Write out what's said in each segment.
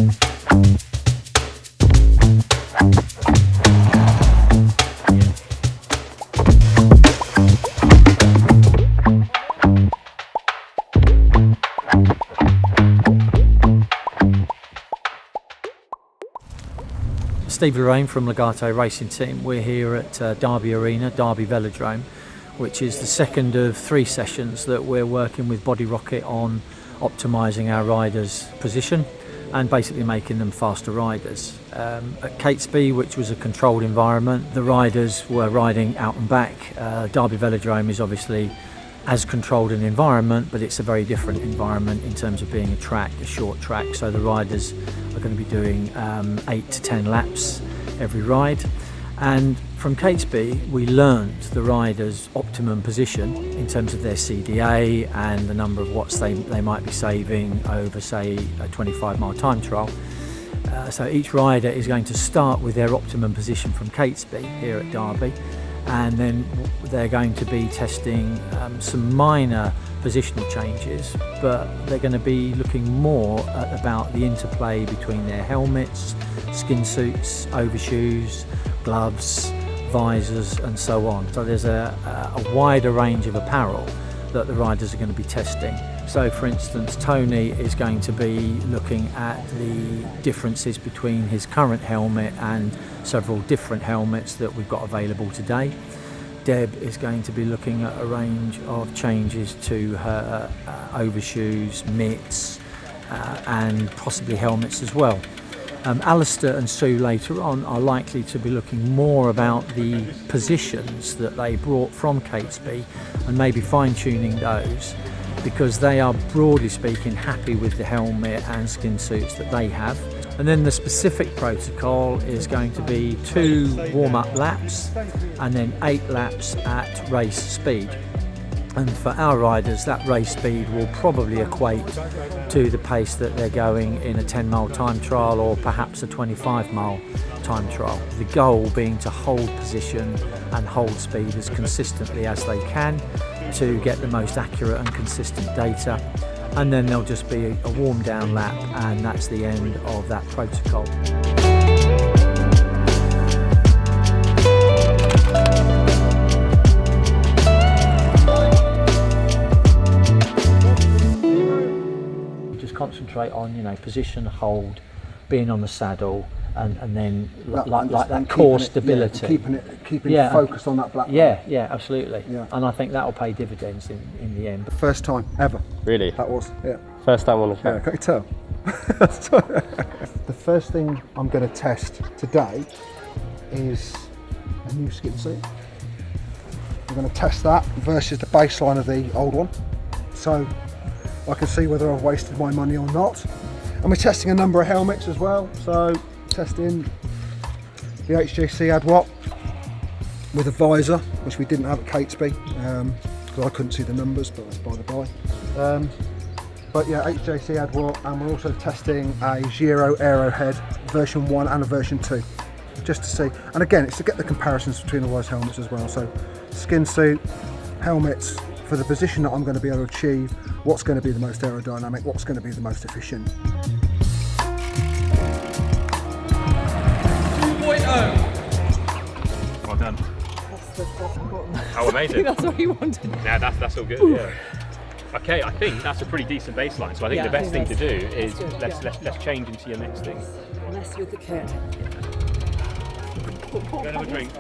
Steve Loraine from Legato Racing team. We're here at Derby Arena, Derby Velodrome, which is the second of 3 sessions that we're working with Body Rocket on optimising our riders' position and basically making them faster riders. At Catesby, which was a controlled environment, the riders were riding out and back. Derby Velodrome is obviously as controlled an environment, but it's a very different environment in terms of being a track, a short track. So the riders are going to be doing 8 to 10 laps every ride. And from Catesby, we learned the riders' optimum position in terms of their CDA and the number of watts they might be saving over, say, a 25-mile time trial. So each rider is going to start with their optimum position from Catesby here at Derby, and then they're going to be testing some minor positional changes, but they're going to be looking more at about the interplay between their helmets, skin suits, overshoes, gloves, visors and so on. So there's a wider range of apparel that the riders are going to be testing. So for instance, Tony is going to be looking at the differences between his current helmet and several different helmets that we've got available today. Deb is going to be looking at a range of changes to her overshoes, mitts and possibly helmets as well. Alistair and Sue later on are likely to be looking more about the positions that they brought from Catesby and maybe fine-tuning those, because they are, broadly speaking, happy with the helmet and skin suits that they have. And then the specific protocol is going to be 2 warm-up laps and then 8 laps at race speed. And for our riders, that race speed will probably equate to the pace that they're going in a 10-mile time trial or perhaps a 25-mile time trial. The goal being to hold position and hold speed as consistently as they can to get the most accurate and consistent data. And then there'll just be a warm down lap, and that's the end of that protocol. Concentrate on, position, hold, being on the saddle, and then like that core stability. Keeping it focused on that black line. Yeah, absolutely. Yeah. And I think that will pay dividends in the end. The first time ever. Really? That was, yeah. First time on the track? Yeah, can you tell? The first thing I'm going to test today is a new skin suit. I'm going to test that versus the baseline of the old one, so I can see whether I've wasted my money or not. And we're testing a number of helmets as well, so testing the HJC AdWatt with a visor, which we didn't have at Catesby, because I couldn't see the numbers, but that's by the by. But yeah, HJC AdWatt, and we're also testing a Giro Aerohead version 1 and a version 2, just to see. And again, it's to get the comparisons between all those helmets as well. So skin suit, helmets, for the position that I'm going to be able to achieve, what's going to be the most aerodynamic, what's going to be the most efficient. 2.0. Well done. That's the bottom button. Oh, amazing. That's what you wanted. Yeah, that's all good. Yeah. Okay, I think that's a pretty decent baseline. So I think the best thing to do is let's change into your next thing. Mess with the kit. Go and have a drink.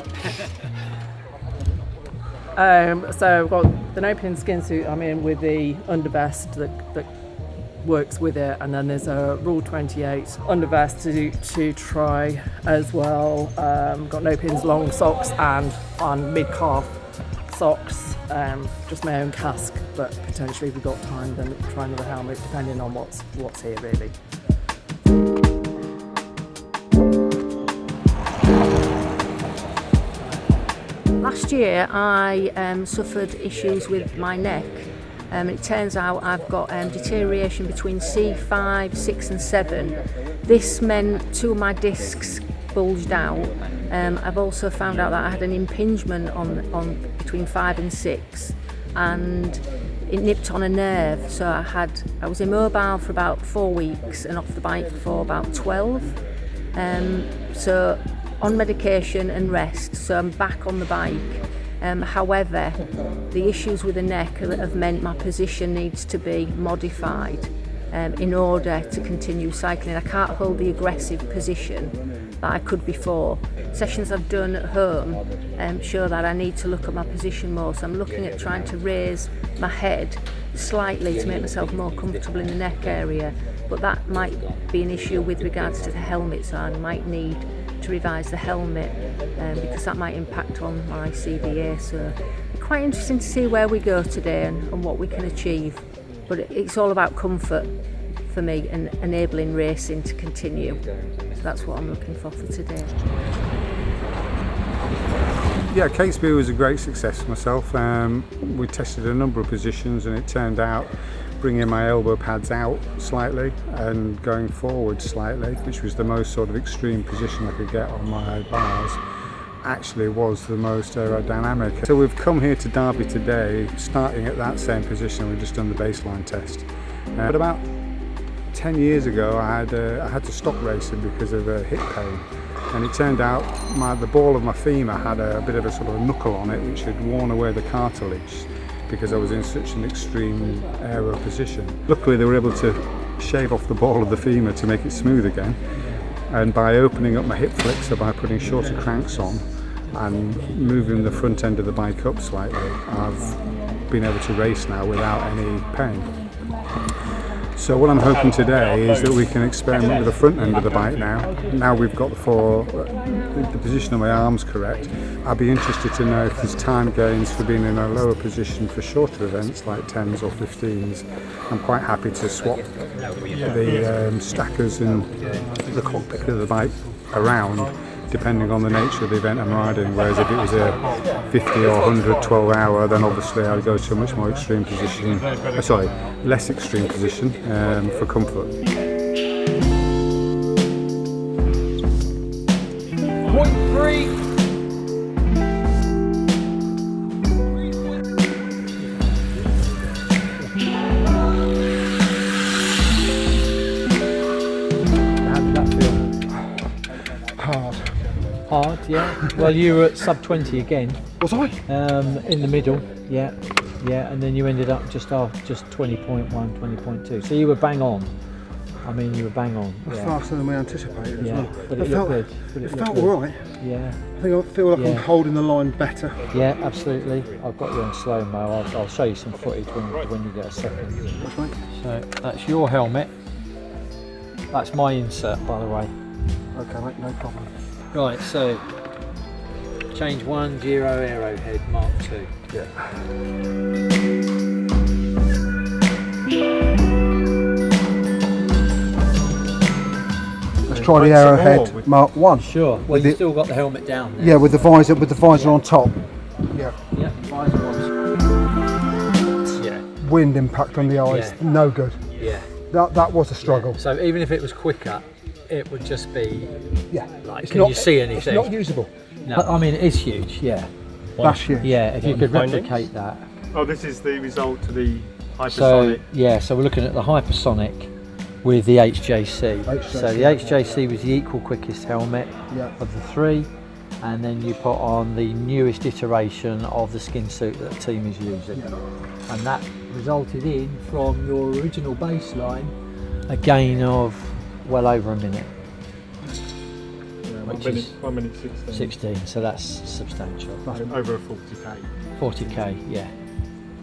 So I've got the no-pin skin suit I'm in with the undervest that works with it, and then there's a Rule 28 undervest to try as well. Got no pins, long socks, and on mid-calf socks, just my own casque, but potentially if we've got time then try another helmet depending on what's here really. Last year I suffered issues with my neck. It turns out I've got deterioration between C5, 6 and 7. This meant 2 of my discs bulged out. I've also found out that I had an impingement on between 5 and 6, and it nipped on a nerve, so I was immobile for about 4 weeks and off the bike for about 12. So on medication and rest, so I'm back on the bike. However, the issues with the neck have meant my position needs to be modified in order to continue cycling. I can't hold the aggressive position that I could before. Sessions I've done at home show that I need to look at my position more, so I'm looking at trying to raise my head slightly to make myself more comfortable in the neck area, but that might be an issue with regards to the helmet, so I might need to revise the helmet because that might impact on my CBA. So quite interesting to see where we go today and what we can achieve, but it's all about comfort for me and enabling racing to continue. So that's what I'm looking for today. Yeah, Catesby was a great success for myself. We tested a number of positions and it turned out bringing my elbow pads out slightly and going forward slightly, which was the most sort of extreme position I could get on my bars, actually was the most aerodynamic. So we've come here to Derby today starting at that same position. We've just done the baseline test. But about 10 years ago I had to stop racing because of a hip pain. And it turned out the ball of my femur had a bit of a sort of a knuckle on it which had worn away the cartilage because I was in such an extreme aero position. Luckily they were able to shave off the ball of the femur to make it smooth again, and by opening up my hip flexor, by putting shorter cranks on and moving the front end of the bike up slightly, I've been able to race now without any pain. So what I'm hoping today is that we can experiment with the front end of the bike now. Now we've got the position of my arms correct. I'd be interested to know if there's time gains for being in a lower position for shorter events like 10s or 15s. I'm quite happy to swap the stackers and the cockpit of the bike around depending on the nature of the event I'm riding, whereas if it was a 50 or 100 12 hour, then obviously I'd go to a much more extreme position, less extreme position for comfort. Point 3. How did that feel? Hard, yeah. Well, you were at sub 20 again. Was I? In the middle, yeah, and then you ended up just 20.1, 20.2. So you were bang on. I mean, you were bang on. That's faster than we anticipated as well. But it felt good. It felt all right. Yeah. I think I feel like I'm holding the line better. Yeah, absolutely. I've got you on slow mo. I'll show you some footage when you get a second. That's right. So that's your helmet. That's my insert, by the way. Okay, mate, no problem. Right, so change 1, Giro Arrowhead Mark 2. Yeah. Let's try the Arrowhead Mark 1. Sure. Well, you've still got the helmet down there. Yeah, with the visor on top. Yeah. Yeah, visor on. Yeah. Wind impact on the eyes, no good. Yeah. That was a struggle. So even if it was quicker, it would just be like, It's can not, you see anything? It's not usable. No, I mean it is huge. Yeah. That's huge. Yeah. If you could findings? replicate that. Oh, this is the result of the hypersonic. So we're looking at the hypersonic with the HJC. So the HJC was the equal quickest helmet of the three, and then you put on the newest iteration of the skin suit that the team is using, and that resulted in, from your original baseline, a gain of well over a minute. Which is 1 minute 16, so that's substantial. Over a 40k. 40k, yeah.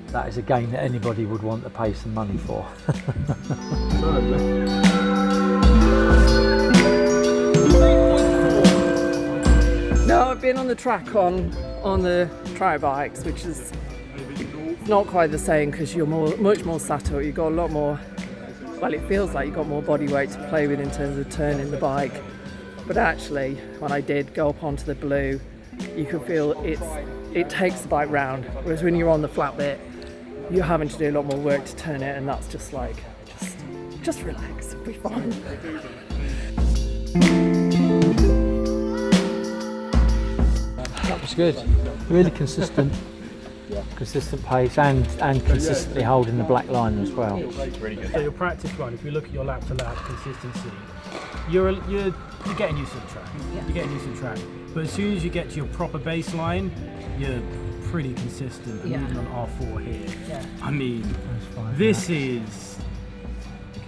That is a gain that anybody would want to pay some money for. No, I've been on the track on the tri bikes, which is not quite the same because you're much more subtle. You've got a lot more. Well, it feels like you've got more body weight to play with in terms of turning the bike. But actually, when I did go up onto the blue, you can feel it takes the bike round. Whereas when you're on the flat bit, you're having to do a lot more work to turn it, and that's just like, just relax, it'll be fine. That was good. Really consistent. consistent pace, and consistently holding the black line as well. Really good. So your practice run, if you look at your lap to lap consistency, you're getting used to the track. You're getting used to the track. But as soon as you get to your proper baseline, you're pretty consistent. And even on R4 here, I mean, this is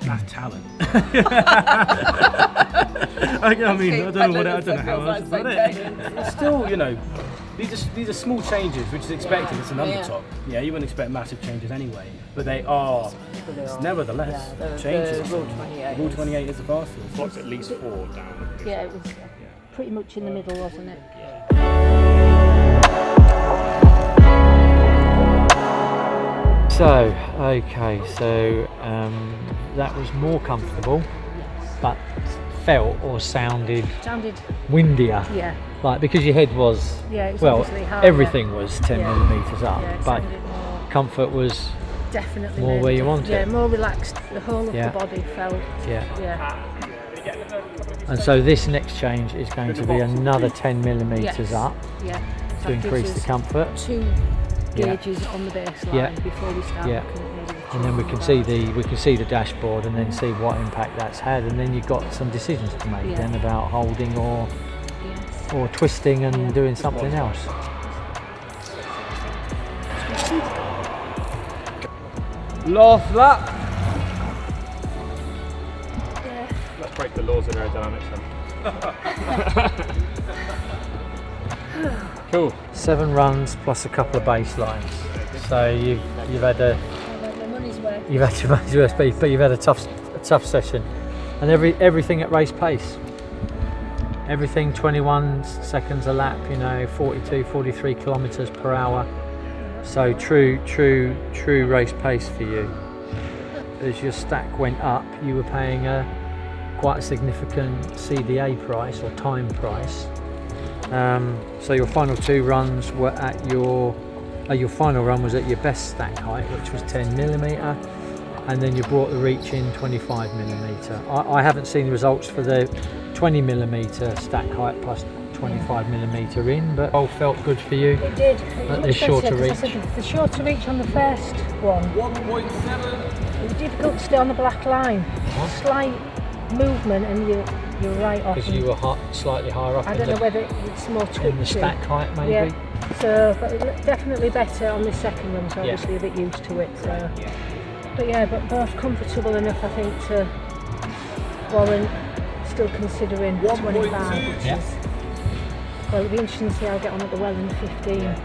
that's talent. I mean, I don't know how else to put it. It's still, you know, these are small changes, which is expected. It's an undertop. Yeah, you wouldn't expect massive changes anyway, but they are nevertheless changes. Rule 28 is the fastest. Clock's at least 4 down. Yeah, it was pretty much in the middle, wasn't it? So, okay, so that was more comfortable, but felt or sounded windier. Yeah. Like, because your head was, Yeah, it was well, obviously harder. everything was 10 millimetres up, Yeah, it but sounded more, comfort was definitely more made where a you difference. want it. Yeah, more relaxed. The whole of Yeah. the body felt. Yeah. And so this next change is going to be another 10 millimetres up Yeah. to That increase gives the us comfort. 2 gauges on the baseline Yeah. before we start. Yeah. looking at maybe And then we can see the dashboard, and then see what impact that's had, and then you've got some decisions to make then about holding or twisting and doing something else. Last lap. Let's break the laws of aerodynamics then. Cool. 7 runs plus a couple of baselines. So you've had a my money's worth. you've had your money's worth, but you've had a tough session, and everything at race pace. Everything 21 seconds a lap, 42, 43 kilometres per hour. So true race pace for you. As your stack went up, you were paying quite a significant CDA price or time price. So your final 2 runs were at your final run was at your best stack height, which was 10 millimetre, and then you brought the reach in 25 millimetre. I haven't seen the results for the 20 millimetre stack height plus 25 millimetre in, but all felt good for you. It did. At this shorter reach. The shorter reach on the first one. 1.7. It was difficult to stay on the black line. Slight movement and you're right off. Because you were slightly higher up I don't know whether it's more twitchy. in the stack height, maybe. Yeah. So, but it looked definitely better on this second run. So obviously a bit used to it. So, but both comfortable enough, I think, to warrant still considering 25, which is. Well, it'll be interesting to see how I get on at the well in the 15.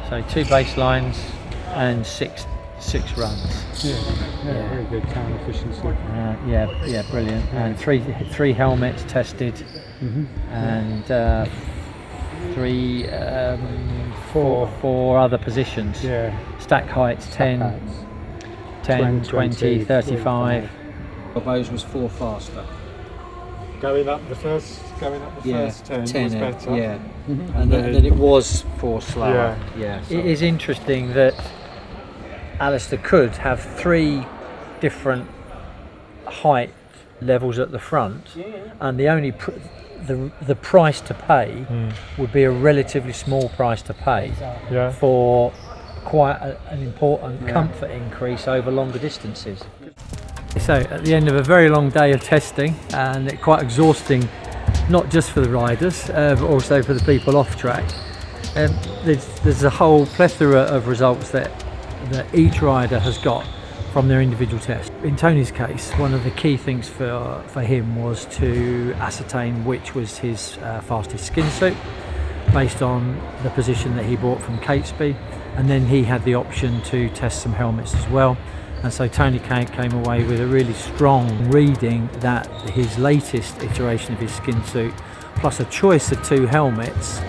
So 2 baselines and six runs. Yeah, very good time efficiency. Yeah, brilliant. And three helmets tested, and four other positions. Yeah. Stack heights 10, 20, 35. Bose was 4 faster. Going up the first 10 was better. Yeah. And then it was 4 slower. Yeah. So. It is interesting that Alistair could have 3 different height levels at the front, and the only the price to pay would be a relatively small price to pay for quite an important comfort increase over longer distances. So at the end of a very long day of testing, and quite exhausting, not just for the riders but also for the people off track, there's a whole plethora of results that each rider has got from their individual test. In Tony's case, one of the key things for him was to ascertain which was his fastest skin suit based on the position that he bought from Catesby, and then he had the option to test some helmets as well. And so Tony came away with a really strong reading that his latest iteration of his skin suit, plus a choice of 2 helmets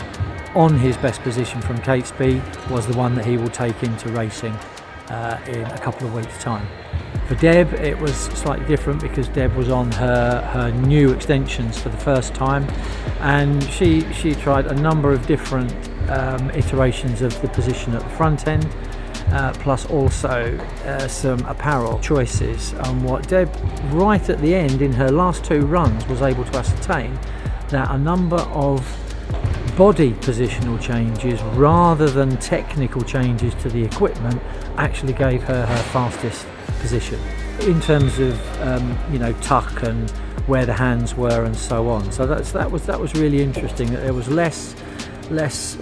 on his best position from Catesby, was the one that he will take into racing in a couple of weeks' time. For Deb, it was slightly different because Deb was on her new extensions for the first time, and she tried a number of different iterations of the position at the front end, plus also some apparel choices. And what Deb, right at the end in her last 2 runs, was able to ascertain that a number of body positional changes rather than technical changes to the equipment actually gave her her fastest position in terms of tuck and where the hands were and so on. So that was really interesting, that there was less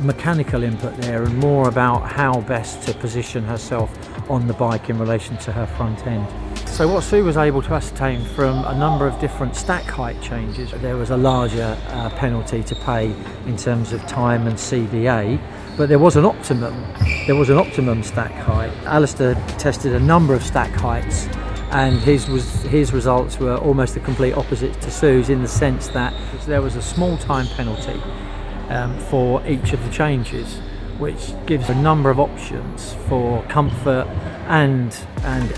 mechanical input there and more about how best to position herself on the bike in relation to her front end. So what Sue was able to ascertain from a number of different stack height changes, there was a larger penalty to pay in terms of time and CVA, but there was an optimum stack height. Alistair tested a number of stack heights, and his results were almost the complete opposite to Sue's, in the sense that there was a small time penalty for each of the changes, which gives a number of options for comfort and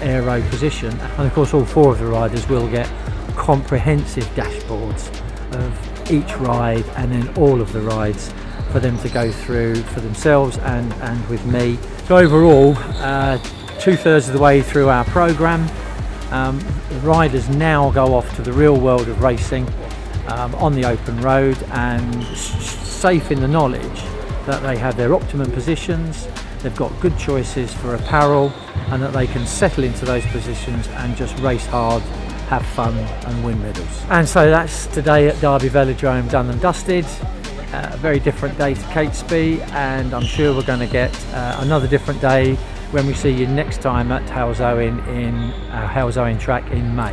aero position. And of course all 4 of the riders will get comprehensive dashboards of each ride and then all of the rides for them to go through for themselves and with me. So overall, 2/3 of the way through our programme, the riders now go off to the real world of racing on the open road, and safe in the knowledge that they have their optimum positions, they've got good choices for apparel, and that they can settle into those positions and just race hard, have fun and win medals. And so that's today at Derby Velodrome done and dusted. A very different day to Catesby, and I'm sure we're going to get another different day when we see you next time at Halesowen in Halesowen track in May.